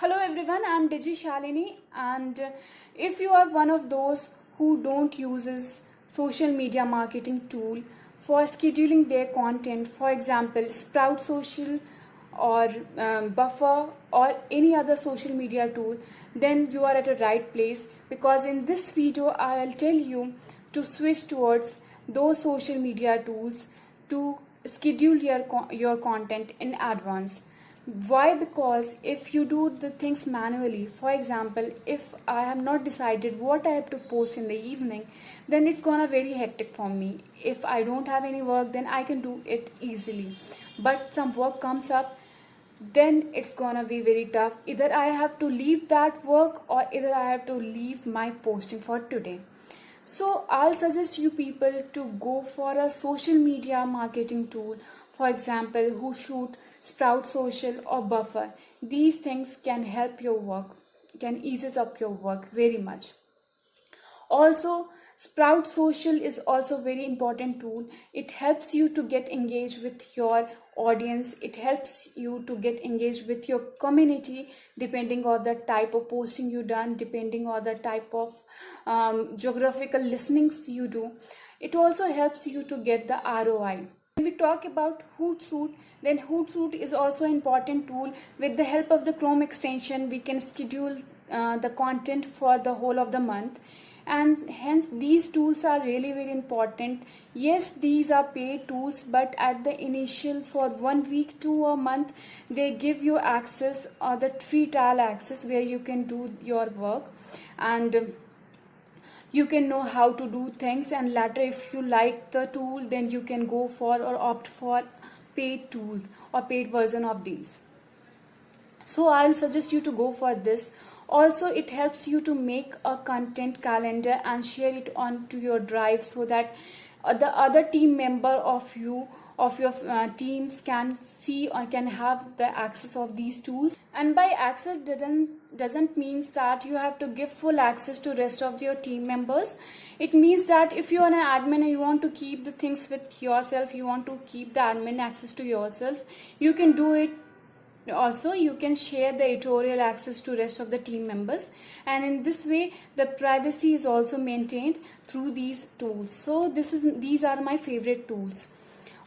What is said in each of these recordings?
Hello everyone, I'm Digi Shalini, and if you are one of those who don't uses social media marketing tool for scheduling their content, for example Sprout Social or Buffer or any other social media tool, then you are at the right place, because in this video I will tell you to switch towards those social media tools to schedule your content in advance. Why? Because if you do the things manually, for example, if I have not decided what I have to post in the evening, then it's gonna very hectic for me. If I don't have any work, then I can do it easily, but some work comes up, then it's gonna be very tough. Either I have to leave that work, or either I have to leave my posting for today. So I'll suggest you people to go for a social media marketing tool, for example, who shoot Sprout Social or Buffer. These things can help your work, can eases up your work very much. Also, Sprout Social is also very important tool. It helps you to get engaged with your audience. It helps you to get engaged with your community, depending on the type of posting you done, depending on the type of geographical listenings you do. It also helps you to get the ROI. When we talk about Hootsuite, then Hootsuite is also an important tool. With the help of the Chrome extension, we can schedule the content for the whole of the month, and hence these tools are really very important. Yes, these are paid tools, but at the initial for 1 week to a month, they give you access or the free trial access where you can do your work, and you can know how to do things, and later if you like the tool, then you can go for or opt for paid tools or paid version of these. So I'll suggest you to go for this. Also, it helps you to make a content calendar and share it onto your drive, so that the other team member of your teams can see or can have the access of these tools. And by access doesn't means that you have to give full access to rest of your team members. It means that if you are an admin and you want to keep the things with yourself, you want to keep the admin access to yourself, you can do it. Also, you can share the editorial access to rest of the team members, and in this way the privacy is also maintained through these tools. So these are my favorite tools.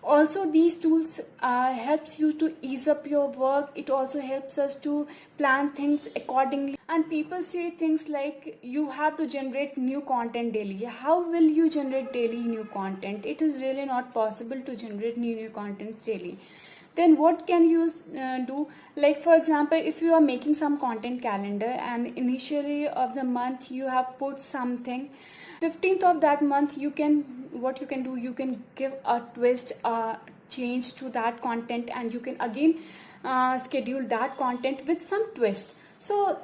Also, these tools helps you to ease up your work. It also helps us to plan things accordingly. And people say things like you have to generate new content daily. How will you generate daily new content? It is really not possible to generate new content daily. Then what can you do? Like, for example, if you are making some content calendar and initially of the month you have put something, 15th of that month, you can give a twist, change to that content, and you can again schedule that content with some twist. So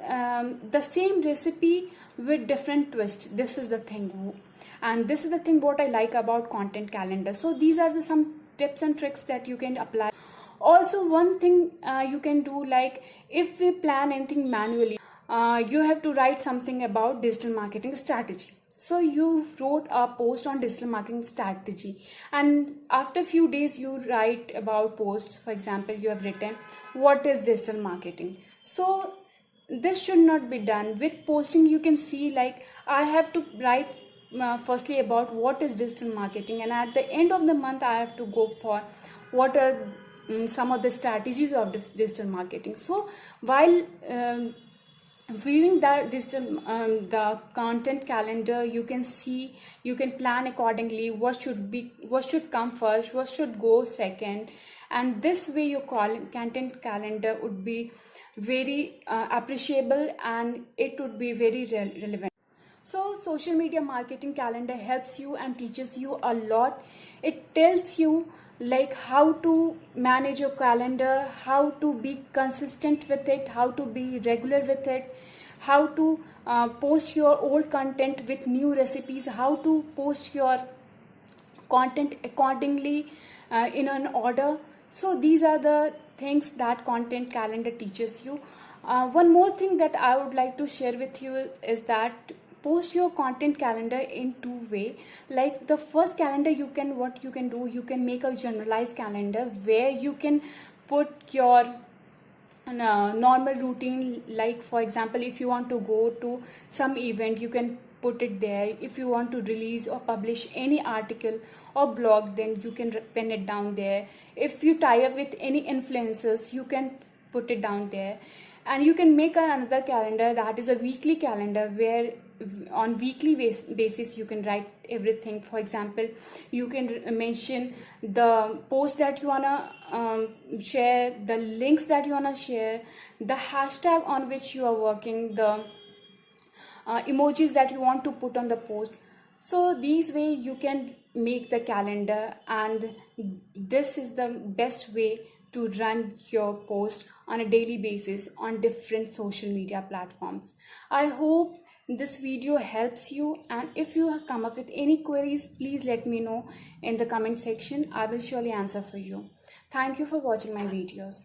the same recipe with different twist. This is the thing, and this is the thing what I like about content calendar. So these are some tips and tricks that you can apply. Also, one thing you can do, like if we plan anything manually, you have to write something about digital marketing strategy. So you wrote a post on digital marketing strategy, and after a few days you write about posts. For example, you have written what is digital marketing. So this should not be done with posting. You can see, like, I have to write firstly about what is digital marketing, and at the end of the month I have to go for what are some of the strategies of digital marketing. So while viewing the the content calendar, you can see, you can plan accordingly what should come first, what should go second, and this way your content calendar would be very appreciable, and it would be very relevant. So social media marketing calendar helps you and teaches you a lot. It tells you like how to manage your calendar, how to be consistent with it, how to be regular with it, how to post your old content with new recipes, how to post your content accordingly in an order. So these are the things that content calendar teaches you. One more thing that I would like to share with you is that post your content calendar in two way. Like the first calendar, you can make a generalized calendar where you can put your normal routine, like for example if you want to go to some event, you can put it there. If you want to release or publish any article or blog, then you can pen it down there. If you tie up with any influencers, you can put it down there. And you can make another calendar that is a weekly calendar, where on weekly basis you can write everything. For example, you can mention the post that you wanna share, the links that you wanna share, the hashtag on which you are working, the emojis that you want to put on the post. So these way you can make the calendar, and this is the best way to run your post on a daily basis on different social media platforms. I hope this video helps you, and if you have come up with any queries, please let me know in the comment section. I will surely answer for you. Thank you for watching my videos.